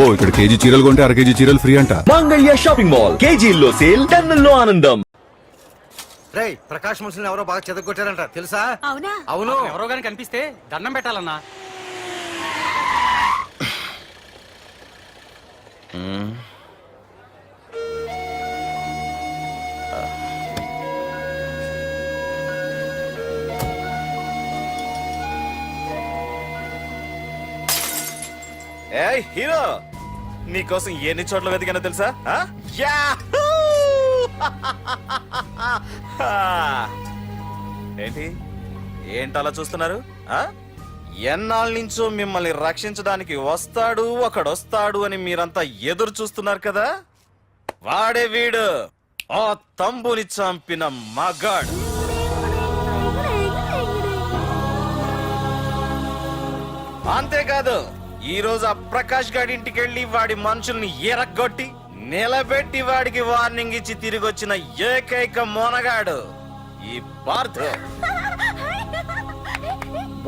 అబ్బో ఇక్కడ కేజీ చీరలు కొంటే అర కేజీ చీరలు ఫ్రీ అంట. మంగళ్య షాపింగ్ మాల్, కేజీల్లో సేల్, టన్నుల్లో ఆనందం. రేయ్, ప్రకాష్ మున్సిని ఎవరో బాగా చెదగొట్టారంట తెలుసా? అవునా? అవును. ఎవరో గాని కనిపిస్తే దండం పెట్టాలన్నా. ఏయ్ హీరో, నీకోసం ఎన్ని చోట్ల వెతికానో తెలుసా? ఏంటి ఏంటలా చూస్తున్నారు? ఎన్నాళ్ళ నుంచో మిమ్మల్ని రక్షించడానికి ఒకడొస్తాడు అని మీరంతా ఎదురు చూస్తున్నారు కదా. వాడే వీడు, ఆ తంబుని చంపిన మగాడు. అంతేకాదు, ఈ రోజు ఆ ప్రకాష్ గాడి ఇంటికి వెళ్లి వాడి మనుషుల్ని ఎరగొట్టి నిలబెట్టి వాడికి వార్నింగ్ ఇచ్చి తిరిగి వచ్చిన ఏకైక మోనగాడు ఈ పార్థ్.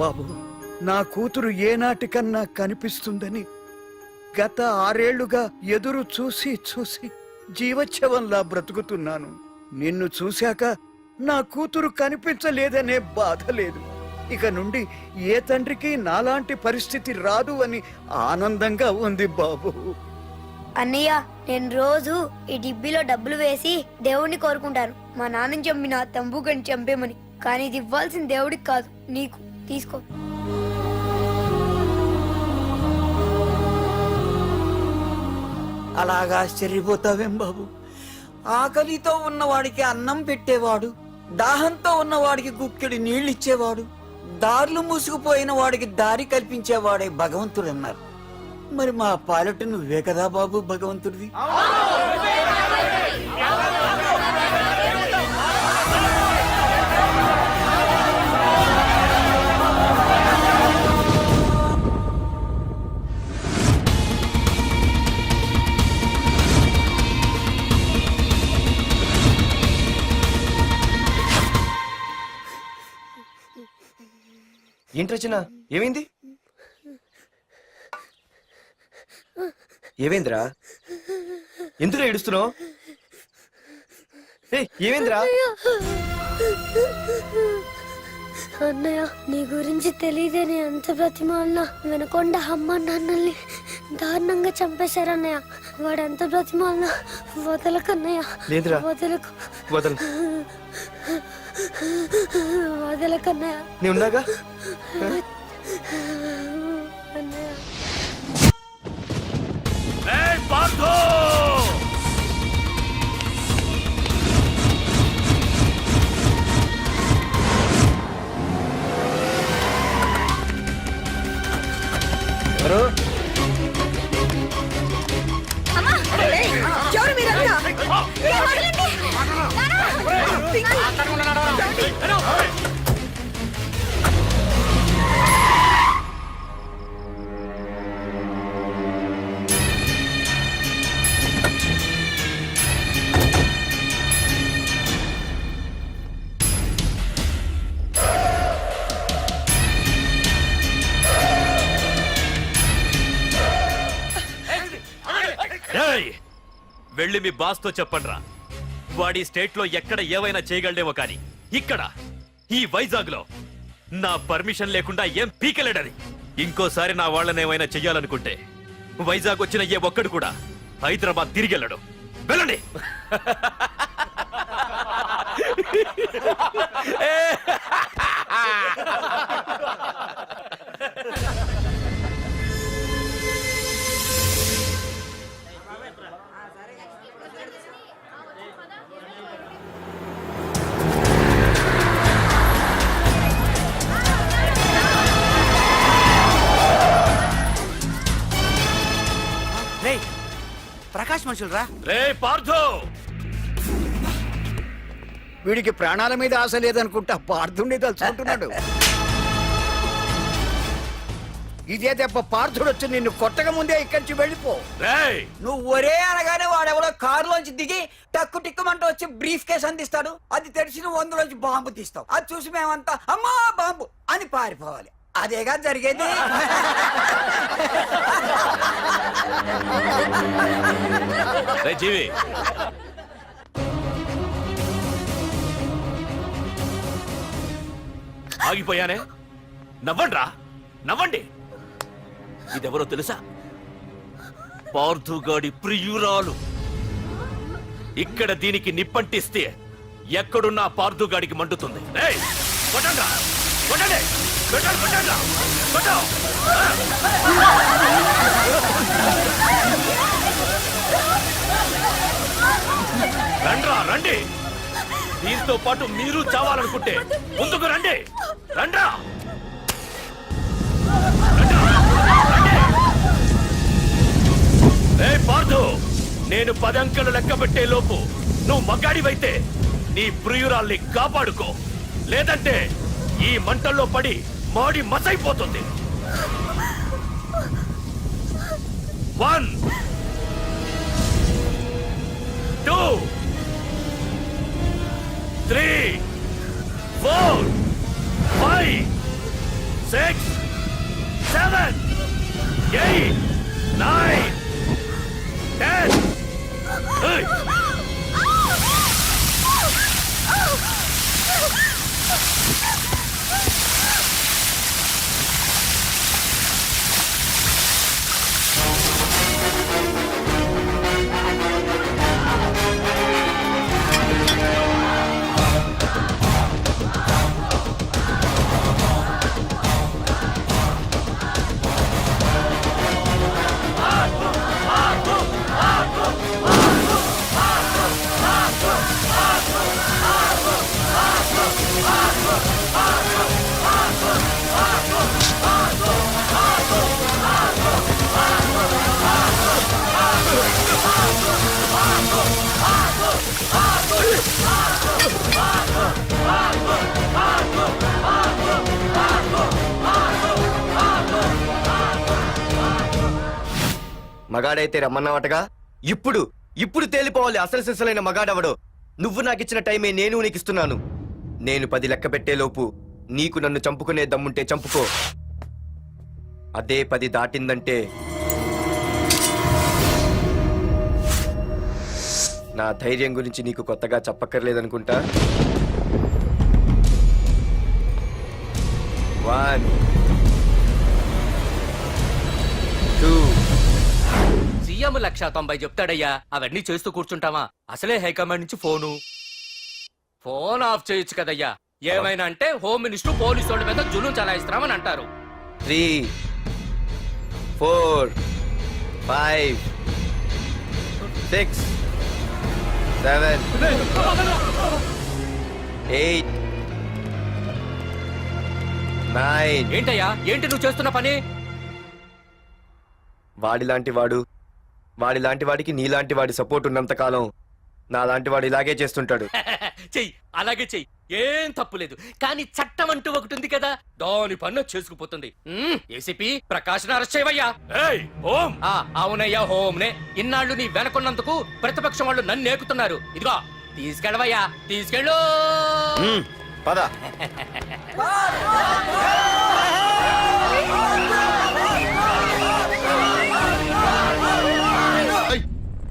బాబు, నా కూతురు ఏనాటికన్నా కనిపిస్తుందని గత 6 ఏళ్లుగా ఎదురు చూసి చూసి జీవచ్ఛవంలా బ్రతుకుతున్నాను. నిన్ను చూశాక నా కూతురు కనిపించలేదనే బాధ లేదు. ఇక నుండి ఏ తండ్రికి నాలాంటి పరిస్థితి రాదు అని ఆనందంగా ఉంది బాబు. అన్నయ్య, నేను రోజు ఈ డిబ్బీలో డబ్బులు వేసి దేవుణ్ణి కోరుకుంటాను, మా నాన్నని చంపిన తంబుగని చంపేమని. కానీ ఇది ఇవ్వాల్సిన దేవుడికి కాదు, నీకు. తీసుకో. అలాగా ఆశ్చర్యపోతావేం బాబు? ఆకలితో ఉన్నవాడికి అన్నం పెట్టేవాడు, దాహంతో ఉన్నవాడికి గుక్కెడి నీళ్ళిచ్చేవాడు, దారులు మూసుకుపోయిన వాడికి దారి కల్పించేవాడే భగవంతుడు అన్నారు. మరి మా పాలెట నువ్వే కదా బాబు భగవంతుడివి. ఏంటి రచన, ఏమైంది? ఏమైందిరా? ఎందుకు ఏడుస్తున్నావు? ఏమైందిరా? అన్నయ్య, నీ గురించి తెలియదని ఎంత బ్రతిమాలినా వినకుండా అమ్మ నాన్నల్ని దారుణంగా చంపేశారన్నయ్య. వాడు ఎంత బ్రతిమాలినా వదలకన్నయ్య. లేదురా, వదలకు, వదలు. వదలకన్నయ్య. నీ ఉన్నాగా అన్నయ్య. ఎవరు? వెళ్ళి మీ బాస్ తో చెప్పండ్రా, వాడి స్టేట్ లో ఎక్కడ ఏవైనా చేయగలడేమో కానీ ఇక్కడ ఈ వైజాగ్ లో నా పర్మిషన్ లేకుండా ఏం పీకలేడని. ఇంకోసారి నా వాళ్ళని ఏమైనా చెయ్యాలనుకుంటే వైజాగ్ వచ్చిన ఏ ఒక్కడు కూడా హైదరాబాద్ తిరిగి వెళ్ళడు. వెళ్ళండి. ప్రకాష్ మనుషులు రా. రే పార్థు, వీడికి ప్రాణాల మీద ఆశ లేదనుకుంటా పార్థుడిని తలుచుకుంటున్నాడు. ఇదే దెబ్బ పార్థుడు వచ్చి నిన్ను కొట్టక ముందే ఇక్కడి నుంచి వెళ్ళిపో. నువ్వు ఒరే అనగానే వాడెవడో కారులోంచి దిగి టక్కు టిక్కుమంటూ వచ్చి బ్రీఫ్ కేసు అందిస్తాడు. అది తెరిచి నువ్వు అందులోంచి బాంబు తీస్తావు. అది చూసి మేమంతా అమ్మా బాంబు అని పారిపోవాలి. అదేగా జరిగేది. రే జీవి, ఆగిపోయానే. నవ్వండ్రా, నవ్వండి. ఇదెవరో తెలుసా? పార్థుగాడి ప్రియురాలు. ఇక్కడ దీనికి నిప్పంటిస్తే ఎక్కడున్నా పార్థుగాడికి మండుతుంది. ఏయ్, కొట్టండ్రా, కొట్టండి, కొట్టండి, కొట్టండ్రా, కొట్టు. రండ్రా, రండి. దీంతో పాటు మీరు చావాలనుకుంటే ముందుకు రండి. రండ్రా, ఏ పార్థు, నేను 10 అంకెలు లెక్క పెట్టే లోపు నువ్వు మగాడివైతే నీ ప్రియురాల్ని కాపాడుకో, లేదంటే ఈ మంటల్లో పడి మాడి మసైపోతుంది. 1 2 3 4 5 6 7 8 9 10. Hey! మగాడైతే రమ్మన్నావటగా. ఇప్పుడు తేలిపోవాలి అసలు సిసలైన మగాడవడో. నువ్వు నాకిచ్చిన టైమే నేను నీకు ఇస్తున్నాను. నేను 10 లెక్క పెట్టేలోపు నీకు నన్ను చంపుకునే దమ్ముంటే చంపుకో. అదే 10 దాటిందంటే నా ధైర్యం గురించి నీకు కొత్తగా చెప్పక్కర్లేదనుకుంటా. 1 2 సీఎం 190 చెప్తాడయ్యా, అవన్నీ చేస్తూ కూర్చుంటావా? అసలే హైకమాండ్ నుంచి ఫోన్ ఆఫ్ చేయొచ్చు కదయ్యా. ఏమైనా అంటే హోమ్ మినిస్టర్ పోలీసు వాళ్ళ మీద జులుం చలాయిస్తున్నామని అంటారు. 3 4 5 6 7 8 9. ఏంటయ్యా, ఏంటి నువ్వు చేస్తున్న పని? వాడిలాంటి వాడికి నీలాంటి వాడి సపోర్ట్ ఉన్నంత కాలం నాలాంటి వాడు ఇలాగే చేస్తుంటాడు. చెయ్యి, అలాగే చెయ్యి, ఏం తప్పులేదు. కానీ చట్టం అంటూ ఒకటి ఉంది కదా, దాని పన్ను చేసుకుపోతుంది. ఏసీపీ ప్రకాష్ అరెస్ట్ చేయవయ్యా. ఏయ్, ఓం. అవునయ్యా, హోమ్నే. ఇన్నాళ్ళు నీ వెనకున్నందుకు ప్రతిపక్షం వాళ్ళు నన్ను నేకుతున్నారు. ఇదిగో తీసుకెళ్ళవయ్యా, తీసుకెళ్ళు. పద.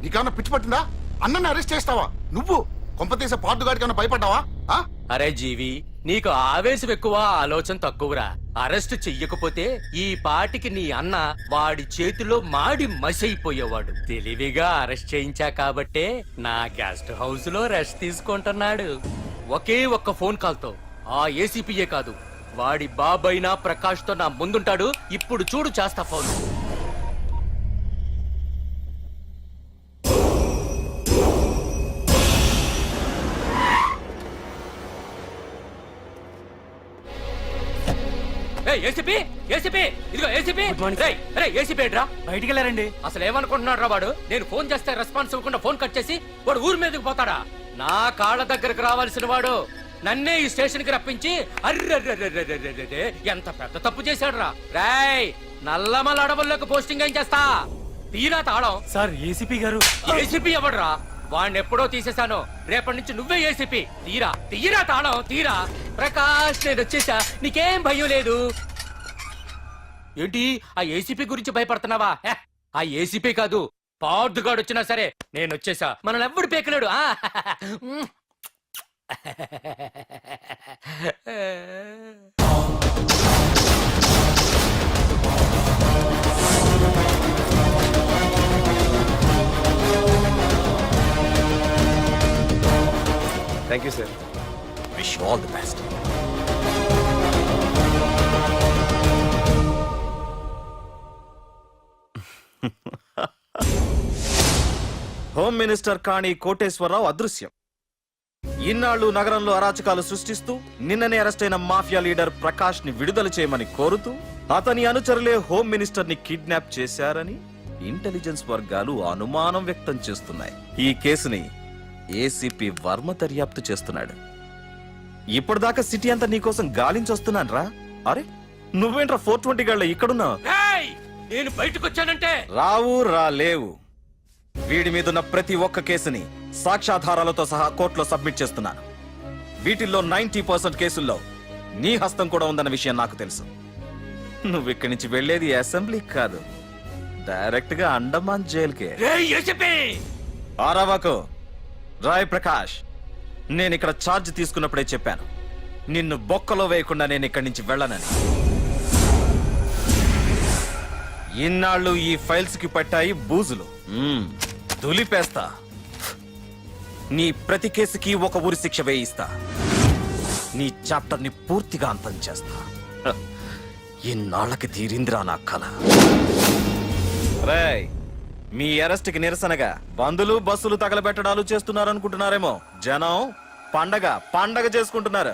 నీకేమన్నా పిచ్చి పట్టిందా? అన్నని అరెస్ట్ చేస్తావా నువ్వు? కొంపతీసే పార్దుగాడికి ఏమన్నా భయపడ్డావా? అరే జీవి, నీకు ఆవేశం ఎక్కువ, ఆలోచన తక్కువరా. అరెస్ట్ చెయ్యకపోతే ఈ పాటికి నీ అన్న వాడి చేతిలో మాడి మసైపోయేవాడు. తెలివిగా అరెస్ట్ చేయించా కాబట్టే నా గెస్ట్ హౌస్ లో రెస్ట్ తీసుకుంటున్నాడు. ఒకే ఒక్క ఫోన్ కాల్ తో ఆ ఏసీపీయే కాదు, వాడి బాబైనా ప్రకాష్ తో నా ముందుంటాడు. ఇప్పుడు చూడు చేస్తా ఫోన్. ఏసీపీ, ఏసీపీ, ఇదిగో ఏసీపీ. ఏసీపీ ఏంట్రా? బయటికి వెళ్ళారండి. అసలు ఏమనుకుంటున్నాడు రా వాడు? నేను ఫోన్ చేస్తే రెస్పాన్స్ ఇవ్వకుండా ఫోన్ కట్ చేసి వాడు ఊరి మీదకి పోతాడా? నా కాళ్ళ దగ్గరకు రావాల్సిన వాడు నన్నే ఈ స్టేషన్ కి రప్పించి అర్రె ఎంత పెద్ద తప్పు చేశాడు రా. రాయ్, నల్లమల అడవుల్లోకి పోస్టింగ్ ఏం చేస్తా? తీరా తాళం. సార్, ఏసీపీ గారు. ఏసీపీ ఎవడ్రా? వాడిని ఎప్పుడో తీసేశాను. రేపటి నుంచి నువ్వే ఏసీపీ. తీరా తాళం, తీరా. ప్రకాష్, నేను వచ్చేసా, నీకేం భయం లేదు. ఏంటి ఆ ఏసీపీ గురించి భయపడుతున్నావా హే, ఆ ఏసీపీ కాదు పార్దుగాడు వచ్చినా సరే నేను వచ్చేసా మనల్ని ఎవ్వడు పేకలేడు ఆ. Thank you sir. Wish all the best. Home minister Kani Koteswararao అదృశ్యం. ఇన్నాళ్లు నగరంలో అరాచకాలు సృష్టిస్తూ నిన్ననే అరెస్ట్ అయిన మాఫియా లీడర్ ప్రకాష్ ని విడుదల చేయమని కోరుతూ అతని అనుచరులే హోమ్ మినిస్టర్ ని కిడ్నాప్ చేశారని ఇంటెలిజెన్స్ వర్గాలు అనుమానం వ్యక్తం చేస్తున్నాయి. ఈ కేసుని ఏసీపీ వర్మ దర్యాప్తు చేస్తున్నాడు. ఇప్పటిదాకా సిటీ అంతా నీకోసం గాలించొస్తున్నాను రా. అరే నువ్వేంట్రా 420 గళ్ళ ఇక్కడున్నావు? ఏయ్, నేను బయటకు వచ్చానంటే రావు రాలేవు. వీడి మీదున్న ప్రతి ఒక్క కేసుని సాక్ష్యాధారాలతో సహా కోర్టులో సబ్మిట్ చేస్తున్నాను. వీటిల్లో 90% కేసుల్లో నీ హస్తం కూడా ఉందన్న విషయం నాకు తెలుసు. నువ్వు ఇక్కడి నుంచి వెళ్లేది అసెంబ్లీకి కాదు, డైరెక్ట్ గా అండమాన్ జైలుకే. ఏయ్, ఏసీపీ! ఆరావాకు రాయ్ ప్రకాష్, నేను ఇక్కడ ఛార్జ్ తీసుకున్నప్పుడే చెప్పాను, నిన్ను బొక్కలో వేయకుండా నేను ఇక్కడి నుంచి వెళ్ళనని. ఇన్నాళ్ళు ఈ ఫైల్స్ కి పట్టాయి బూజులు. దులిపేస్తా. నీ ప్రతి కేసుకి ఒక ఊరి శిక్ష వేయిస్తా. నీ చాప్టర్ ని పూర్తిగా అంతం చేస్తా. హ, ఇన్నాళ్ళకి తీరిందిరా నా కళ. రేయ్, మీ అరెస్ట్ కి నిరసనగా బందులు బస్సులు తగలబెట్టడాలు చేస్తున్నారనుకుంటున్నారేమో. జనం పండగ చేసుకుంటున్నారు.